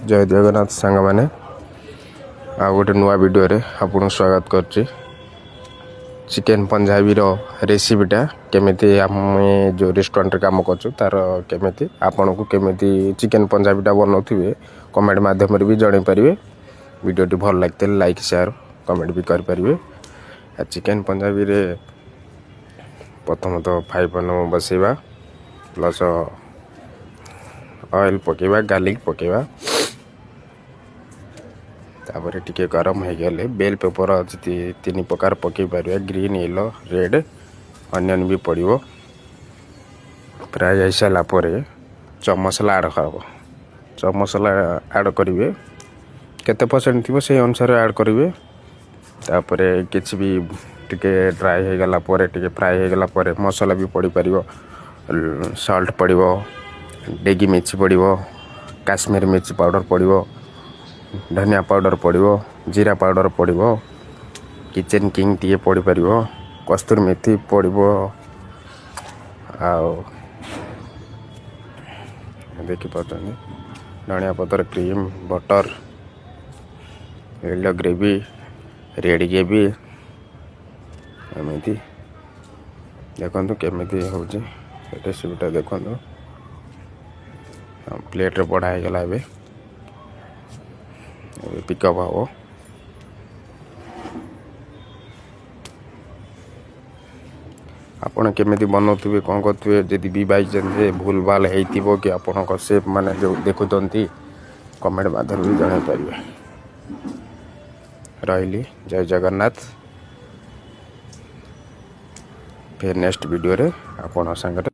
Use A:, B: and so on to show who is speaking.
A: जय जगन्नाथ सांग मैंने आ गोटे नुआ वीडियो रे आपन स्वागत करछि। चिकेन पंजाबी रो रेसिपीटा केमिति आमे जो रेस्टोरेंट रे काम करछु तार केमिति आपन को केमिति चिकेन पंजाबीटा बनौथिबे कमेंट माध्यम रे भी जणे परिबे। वीडियोटी भल लागते लाइक शेयर कमेंट भी कर परिबे। चिकेन पंजाबी रे प्रथम तो 5 बसेबा प्लस ऑयल पकेबा गार्लिक पकेबा तापर टिके गरम हो गले बेल पेपर जी 3 प्रकार पकई पारे ग्रीन येलो रेड अनियन भी पड़ो। फ्राए हो सारा चप मसला ऐड कर चप मसला ऐड करेंगे केते परसेंट थी से अनुसार ऐड करेंगे। तापर किसी भी टिके ड्राई हो गला टिके फ्राए हो गला मसला भी पड़ पार सॉल्ट पड़ो डेगी मिर्ची पड़ो काश्मीर मिर्ची पाउडर पड़ो धनिया पाउडर पड़ो जीरा पाउडर पड़ो किचन किंग टी पड़ पार कस्तूरी मेथी पड़ो देखिपार धनिया पतर cream butter yellow gravy red gravy एमती देखु केमी हूँ रेसिपीटा देखु प्लेट रे बढ़ा गला पिकअप हम आपन केमिति बनाउथिबे कौन करथिबे जदि भी बाई चांस भूल भाल हेइथिबो कि आपन को शेप माने जो देखुतंती कमेंट माध्यम भी जणाई पारिबे। रहिली जय जगन्नाथ। फिर नेक्स्ट वीडियो रे आपन संगत